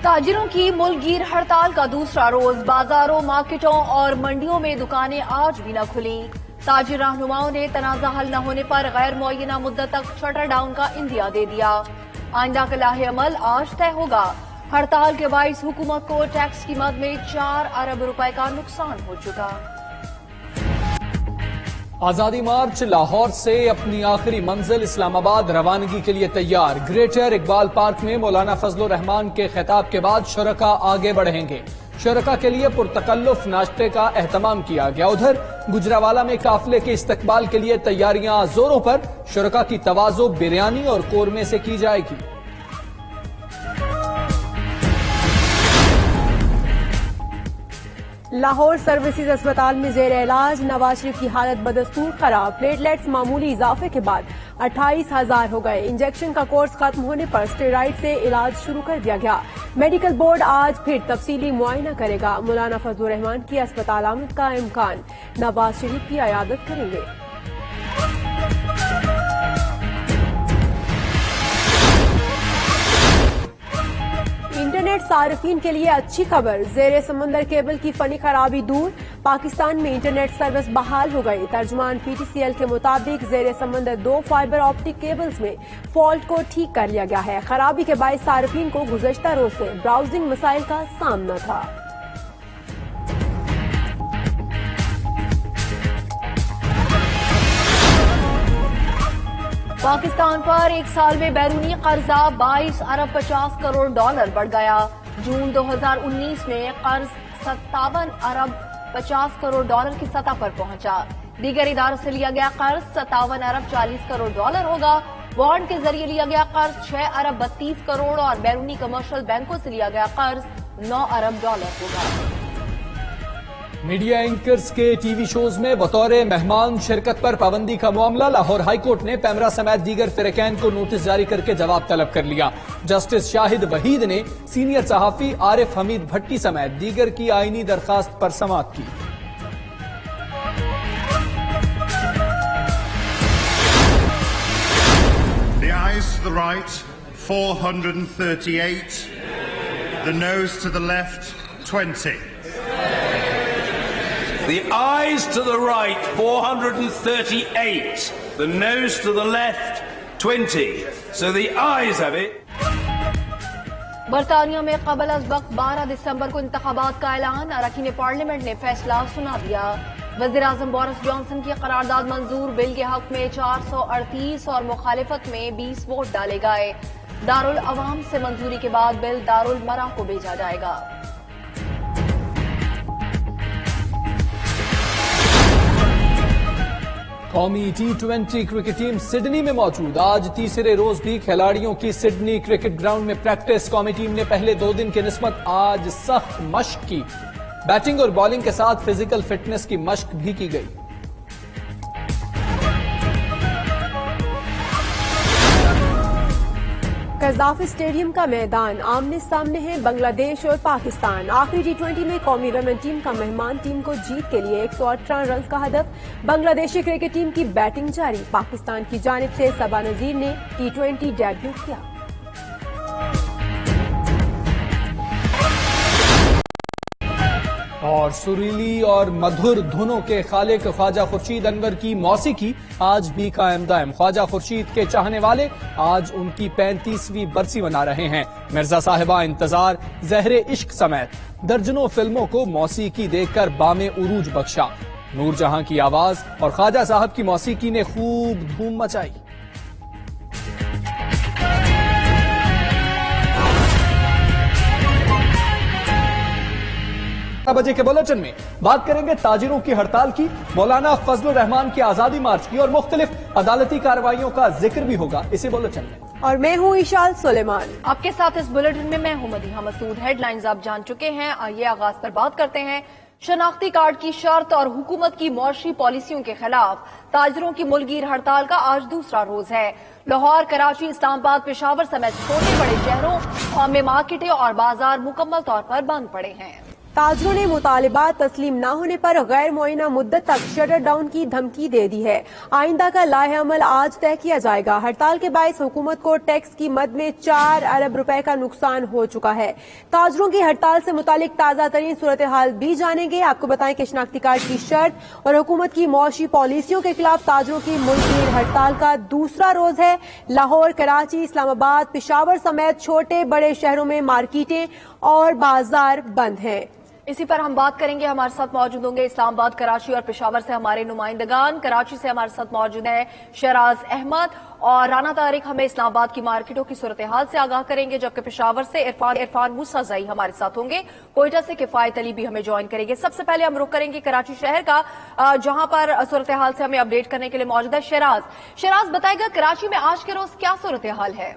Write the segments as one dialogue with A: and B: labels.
A: تاجروں کی ملک گیر ہڑتال کا دوسرا روز، بازاروں، مارکیٹوں اور منڈیوں میں دکانیں آج بھی نہ کھلیں۔ تاجر رہنماؤں نے تنازع حل نہ ہونے پر غیر معینہ مدت تک شٹر ڈاؤن کا عندیہ دے دیا۔ آئندہ کا لاہ عمل آج طے ہوگا۔ ہڑتال کے باعث حکومت کو ٹیکس کی مد میں 4 ارب روپے کا نقصان ہو چکا۔
B: آزادی مارچ لاہور سے اپنی آخری منزل اسلام آباد روانگی کے لیے تیار۔ گریٹر اقبال پارک میں مولانا فضل الرحمان کے خطاب کے بعد شرکاء آگے بڑھیں گے۔ شرکاء کے لیے پرتکلف ناشتے کا اہتمام کیا گیا۔ ادھر گجراوالا میں قافلے کے استقبال کے لیے تیاریاں زوروں پر۔ شرکاء کی تواضع بریانی اور قورمے سے کی جائے گی۔
C: لاہور سروسز اسپتال میں زیر علاج نواز شریف کی حالت بدستور خراب۔ پلیٹلیٹس معمولی اضافے کے بعد 28,000 ہو گئے۔ انجیکشن کا کورس ختم ہونے پر اسٹیرائڈ سے علاج شروع کر دیا گیا۔ میڈیکل بورڈ آج پھر تفصیلی معائنہ کرے گا۔ مولانا فضل الرحمان کی اسپتال آمد کا امکان، نواز شریف کی عیادت کریں گے۔ انٹرنیٹ صارفین کے لیے اچھی خبر، زیر سمندر کیبل کی فنی خرابی دور۔ پاکستان میں انٹرنیٹ سروس بحال ہو گئی۔ ترجمان پی ٹی سی ایل کے مطابق زیر سمندر 2 فائبر آپٹک کیبلز میں فالٹ کو ٹھیک کر لیا گیا ہے۔ خرابی کے باعث صارفین کو گزشتہ روز سے براؤزنگ مسائل کا سامنا تھا۔
A: پاکستان پر ایک سال میں بیرونی قرضہ 22 ارب 50 کروڑ ڈالر بڑھ گیا۔ جون 2019 میں قرض 57 ارب 50 کروڑ ڈالر کی سطح پر پہنچا۔ دیگر اداروں سے لیا گیا قرض 57 ارب 40 کروڑ ڈالر ہوگا۔ بانڈ کے ذریعے لیا گیا قرض 6 ارب 32 کروڑ اور بیرونی کمرشل بینکوں سے لیا گیا قرض 9 ارب ڈالر ہوگا۔
B: میڈیا اینکرز کے ٹی وی شوز میں بطور مہمان شرکت پر پابندی کا معاملہ، لاہور ہائی کورٹ نے پیمرا سمیت دیگر فریقین کو نوٹس جاری کر کے جواب طلب کر لیا۔ جسٹس شاہد وحید نے سینئر صحافی عارف حمید بھٹی سمیت دیگر کی آئینی درخواست پر سماعت کی۔
D: The eyes to the right, 438. The nose to the left, 20.
E: The ayes to the right, 438. The noes to the left, 20. So the ayes have it.
A: برطانیہ میں قبل از وقت 12 دسمبر کو انتخابات کا اعلان، اراکین پارلیمنٹ نے فیصلہ سنا دیا۔ وزیر اعظم بورس جانسن کی قرارداد منظور، بل کے حق میں 438 اور مخالفت میں 20 ووٹ ڈالے گئے۔ دارالعوام سے منظوری کے بعد بل دارالمرا کو بھیجا جائے گا۔
B: قومی T20 کرکٹ ٹیم سڈنی میں موجود۔ آج تیسرے روز بھی کھلاڑیوں کی سڈنی کرکٹ گراؤنڈ میں پریکٹس۔ قومی ٹیم نے پہلے 2 دن کی نسبت آج سخت مشق کی۔ بیٹنگ اور بالنگ کے ساتھ فزیکل فٹنس کی مشق بھی کی گئی۔
C: قذافی اسٹیڈیم کا میدان، آمنے سامنے ہیں بنگلہ دیش اور پاکستان۔ آخری T20 میں قومی ویمن ٹیم کا مہمان ٹیم کو جیت کے لیے 118 رنز کا ہدف۔ بنگلہ دیشی کرکٹ ٹیم کی بیٹنگ جاری، پاکستان کی جانب سے صبا نذیر نے T20 ڈیبیو کیا۔
B: اور سریلی اور مدھر دھنوں کے خالق خواجہ خورشید انور کی موسیقی آج بھی قائم دائم۔ خواجہ خورشید کے چاہنے والے آج ان کی 35ویں برسی منا رہے ہیں۔ مرزا صاحبہ انتظار، زہر عشق سمیت درجنوں فلموں کو موسیقی دے کر بام عروج بخشا۔ نور جہاں کی آواز اور خواجہ صاحب کی موسیقی نے خوب دھوم مچائی۔ بجے کے بلیٹن میں بات کریں گے تاجروں کی ہڑتال کی، مولانا فضل الرحمان کی آزادی مارچ کی اور مختلف عدالتی کارروائیوں کا ذکر بھی ہوگا اسی بلیٹن میں۔
C: اور میں ہوں ایشال سلیمان،
A: آپ کے ساتھ اس بلیٹن میں ہوں مدیحہ مسعود۔ ہیڈ لائنز آپ جان چکے ہیں، آئیے آغاز پر بات کرتے ہیں۔ شناختی کارڈ کی شرط اور حکومت کی معاشی پالیسیوں کے خلاف تاجروں کی ملک گیر ہڑتال کا آج دوسرا روز ہے۔ لاہور، کراچی، اسلام آباد، پشاور سمیت چھوٹے بڑے شہروں میں مارکیٹیں اور بازار مکمل طور پر بند پڑے ہیں۔
C: ताजरों ने मुतालिबात तस्लीम न होने पर गैर मुअय्यना मुद्दत तक शटर डाउन की धमकी दे दी है। आइंदा का लाहे अमल आज तय किया जाएगा। हड़ताल के बायस हुकूमत को टैक्स की मद में 4 अरब रुपए का नुकसान हो चुका है। ताजरों की हड़ताल से मुतालिक ताज़ा तरीन सूरत हाल भी जानेंगे। आपको बताएं कि शनाख्ती कार्ड की शर्त और हुकूमत की मौशी पॉलिसियों के खिलाफ ताजरों की मुल्क हड़ताल का दूसरा रोज है। लाहौर, कराची, इस्लामाबाद, पेशावर समेत छोटे बड़े शहरों में मार्केटें और बाजार बंद हैं।
A: इसी पर हम बात करेंगे। हमारे साथ मौजूद होंगे इस्लामाबाद, कराची और पेशावर से हमारे नुमाइंदगान। कराची से हमारे साथ मौजूद है शहराज अहमद और राना तारिक हमें इस्लामाबाद की मार्केटों की सूरत हाल से आगाह करेंगे, जबकि पेशावर से इरफान मूसाज़ई हमारे साथ होंगे। कोयटा से किफायत अली भी हमें ज्वाइन करेंगे। सबसे पहले हम रुख करेंगे कराची शहर का, जहां पर सूरत हाल से हमें अपडेट करने के लिए मौजूद है शहराज बताएगा कराची में आज के रोज क्या सूरत हाल है?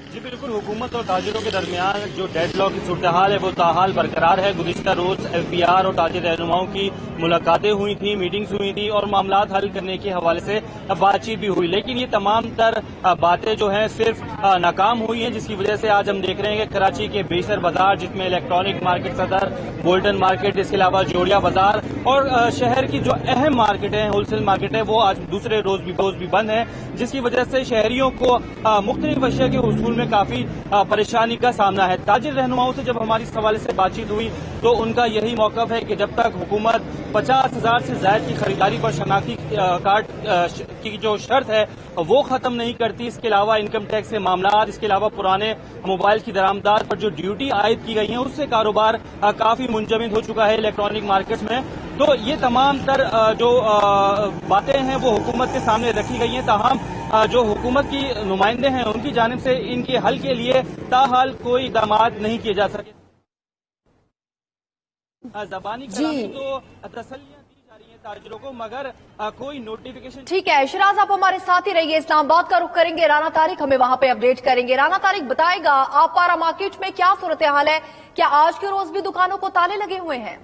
F: जी बिल्कुल, हुकूमत और ताजिरों के दरमियान जो डेडलॉक की सूरत हाल है वो ताहाल बरकरार है। गुज़िश्ता रोज FBR और ताजिर रहनुमाओं की मुलाकातें हुई थी, मीटिंग्स हुई थी और मामलात हल करने के हवाले से बातचीत भी हुई, लेकिन ये तमाम तर बातें जो हैं सिर्फ नाकाम हुई हैं, जिसकी वजह से आज हम देख रहे हैं कि कराची के बेसर बाजार, जिसमें इलेक्ट्रॉनिक मार्केट सदर, गोल्डन मार्केट, इसके अलावा जोड़िया बाजार और शहर की जो अहम मार्केट है, होलसेल मार्केट है, वो आज दूसरे रोज भी बंद है, जिसकी वजह से शहरियों को मुख्तलिफ अशिया के हुसूल में काफी परेशानी का सामना है। ताजिर रहनुमाओं से जब हमारी इस हवाले से बातचीत हुई तो उनका यही मौकफ है कि जब तक हुकूमत 50,000 से ज्यादा की खरीदारी पर शनाख्ती कार्ड की जो शर्त है वो खत्म नहीं करती, इसके अलावा इनकम टैक्स से मामला, इसके अलावा पुराने मोबाइल की दरामदार पर जो ड्यूटी आयद की गई है उससे कारोबार काफी मुंजमद हो चुका है इलेक्ट्रॉनिक मार्केट्स में। तो ये तमाम तर जो बातें हैं वो हुकूमत के सामने रखी गई हैं, ताहम जो हुकूमत की नुमाइंदे हैं उनकी जानिब से इनके हल के लिए ताहाल कोई इक़दाम नहीं किए जा सके। ज़बानी कलामी तो तसल्लियां दी जा रही हैं ताजिरों को, मगर कोई नोटिफिकेशन।
A: ठीक है शहराज, आप हमारे साथ ही रहिए। इस्लामाबाद का रुख करेंगे, राना तारिक हमें वहां पे अपडेट करेंगे। राना तारिक बताएगा आप पारा मार्केट में क्या सूरत हाल है? क्या आज के रोज भी दुकानों को ताले लगे हुए हैं?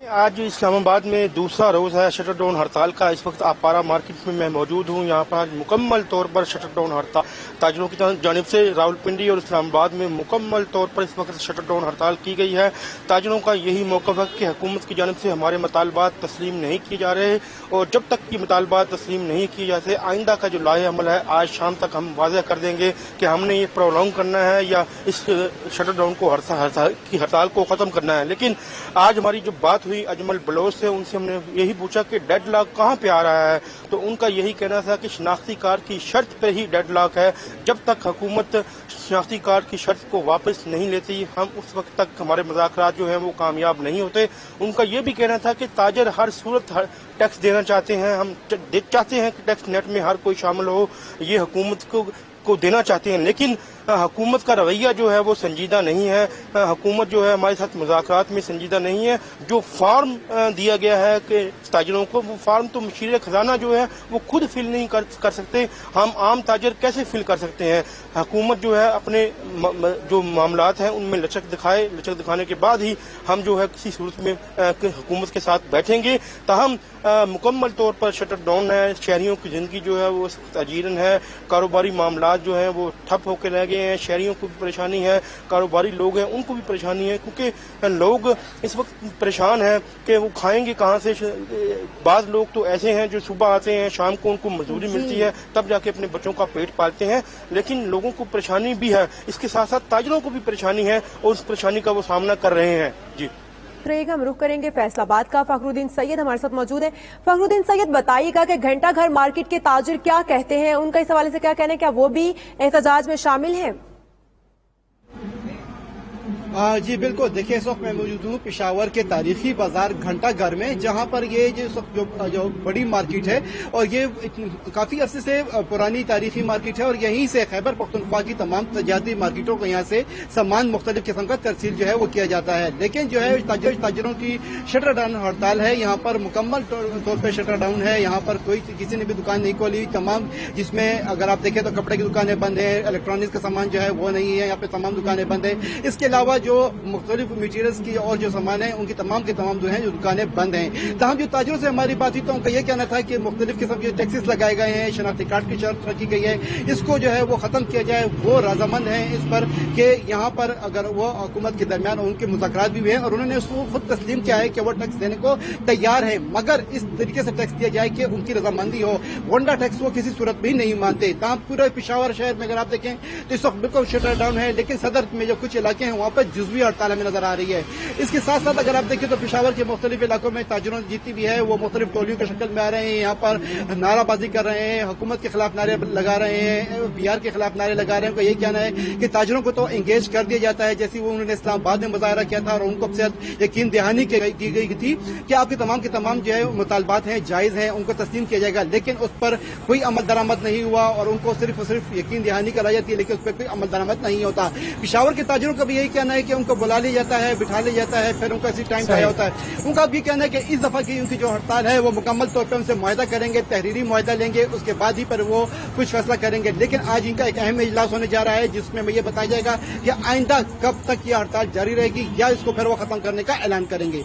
G: आज इस्लामाबाद में दूसरा रोज है शटर डाउन हड़ताल का। इस वक्त आपारा मार्केट में मैं मौजूद हूँ। यहाँ पर आज मुकम्मल तौर पर शटर डाउन हड़ताल ताजिरों की जानिब से रावलपिंडी और इस्लामाबाद में मुकम्मल तौर पर इस वक्त शटर डाउन हड़ताल की गई है। ताजिरों का यही मौक़िफ़ है कि हुकूमत की जानिब से हमारे मुतालबात तस्लीम नहीं किए जा रहे और जब तक की मुतालबात तस्लीम नहीं किए जाते आइंदा का जो लाहे अमल है आज शाम तक हम वाज़ेह कर देंगे कि हमने ये प्रोलॉन्ग करना है या इस शटर डाउन को हड़ताल को ख़त्म करना है। लेकिन आज हमारी जो बात हुई अजमल बलोच से, उनसे हमने यही पूछा कि डेडलॉक कहाँ पे आ रहा है, तो उनका यही कहना था कि शनाख्ती कार्ड की शर्त पे ही डेडलॉक है। जब तक हुकूमत शनाख्ती कार्ड की शर्त को वापस नहीं लेती हम उस वक्त तक हमारे मुज़ाकरात जो हैं वो कामयाब नहीं होते। उनका ये भी कहना था कि ताजर हर सूरत टैक्स देना चाहते हैं, हम चाहते हैं कि टैक्स नेट में हर कोई शामिल हो, ये हुकूमत को देना चाहते हैं, लेकिन हुकूमत का रवैया जो है वो संजीदा नहीं है। हुकूमत जो है हमारे साथ मुज़ाकरात में संजीदा नहीं है। जो फार्म दिया गया है कि ताजरों को, वो फार्म तो मशीर खजाना जो है वो खुद फिल नहीं कर सकते, हम आम ताजर कैसे फिल कर सकते हैं। हुकूमत जो है अपने जो मामलात हैं उनमें लचक दिखाने के बाद ही हम जो है किसी सूरत में हुकूमत के साथ बैठेंगे। ताहम मुकम्मल तौर पर शटर डाउन है, शहरियों की जिंदगी जो है वो अजीरन है, कारोबारी मामलात जो है वो ठप होकर रह गए हैं, शहरियों को भी परेशानी है, कारोबारी लोग हैं उनको भी परेशानी है, क्योंकि लोग इस वक्त परेशान हैं कि वो खाएंगे कहाँ से। बाज़ लोग तो ऐसे हैं जो सुबह आते हैं, शाम को उनको मजदूरी मिलती है, तब जाके अपने बच्चों का पेट पालते हैं, लेकिन लोगों को परेशानी भी है, इसके साथ साथ ताजरों को भी परेशानी है और उस परेशानी का वो सामना कर रहे हैं। जी
C: हम रुख करेंगे फैसलाबाद का। फखरुद्दीन सैयद हमारे साथ मौजूद है। फखरुद्दीन सैयद बताइएगा कि घंटा घर मार्केट के ताजिर क्या कहते हैं, उनका इस हवाले से क्या कहना है, क्या वो भी एहतजाज में शामिल हैं?
H: जी बिल्कुल, देखिए इस वक्त मैं मौजूद हूँ पेशावर के तारीखी बाजार घंटा घर में, जहाँ पर ये जो बड़ी मार्केट है और ये काफी अरसे से पुरानी तारीखी मार्केट है और यहीं से खैबर पख्तूनख्वा की तमाम तजारती मार्केटों को यहाँ से सामान मुख्तलिफ किस्म का तरसील जो है वो किया जाता है। लेकिन जो है ताजिरों की शटर डाउन हड़ताल है, यहाँ पर मुकम्मल तौर पर शटर डाउन है। यहाँ पर कोई किसी ने भी दुकान नहीं खोली, तमाम जिसमें अगर आप देखें तो कपड़े की दुकानें बंद है, इलेक्ट्रॉनिक्स का सामान जो है वो नहीं है, यहाँ पे तमाम दुकानें बंद है। इसके अलावा जो मुख्तलिफ मटीरियल्स की और जो सामान है उनकी तमाम के तमाम जो है जो दुकानें बंद हैं। तमाम जो ताजिरों से हमारी बात हुई तो उनका ये कहना था कि मुख्तलिफ किस्म के टैक्सेस लगाए गए हैं, शनाख्ती कार्ड की शर्त रखी गई है, इसको जो है वो खत्म किया जाए। वो रजामंद है इस पर कि यहाँ पर अगर वो हुकूमत के दरमियान उनके मुज़ाकरात भी हुए हैं और उन्होंने उसको खुद तस्लीम किया है कि वो टैक्स देने को तैयार है, मगर इस तरीके से टैक्स दिया जाए कि उनकी रजामंदी हो। वंडा टैक्स वो किसी सूरत में नहीं मानते। तमाम पूरे पेशावर शहर में अगर आप देखें तो इस वक्त बिल्कुल शटर डाउन है, लेकिन सदर में जो कुछ इलाके हैं वहाँ पर जुज़वी हड़ताल हमें नजर आ रही है। इसके साथ साथ अगर आप देखें तो पेशावर के मुख्तलिफ इलाकों में ताजिरों जीती भी है, वो मुख्तलिफ टोलियों की शक्ल में आ रहे हैं, यहाँ पर नाराबाजी कर रहे हैं, हुकूमत के खिलाफ नारे लगा रहे हैं, बिहार के खिलाफ नारे लगा रहे हैं। उनका यही कहना है कि ताजिरों को तो एंगेज कर दिया जाता है, जैसे वो उन्होंने इस्लामाबाद में मुजाहरा किया था और उनको यकीन दहानी की गई थी कि आपके तमाम के तमाम जो है मुतालबात हैं जायज हैं, उनको तस्लीम किया जाएगा, लेकिन उस पर कोई अमल दरामद नहीं हुआ और उनको सिर्फ और सिर्फ यकीन दहानी कराई जाती है, लेकिन उस पर कोई अमल दरामद नहीं होता। पेशावर के ताजिरों का भी यही कहना है कि उनको बुला लिया जाता है, बिठा लिया जाता है, फिर उनका इसी टाइम तय होता है। उनका भी कहना है कि इस दफा की उनकी जो हड़ताल है वो मुकम्मल तौर पर उनसे मुआहदा करेंगे, तहरीरी मुआहदा लेंगे, उसके बाद ही पर वो कुछ फैसला करेंगे। लेकिन आज इनका एक अहम इजलास होने जा रहा है जिसमें ये बताया जाएगा कि आइंदा कब तक ये हड़ताल जारी रहेगी या इसको फिर वो खत्म करने का ऐलान करेंगे।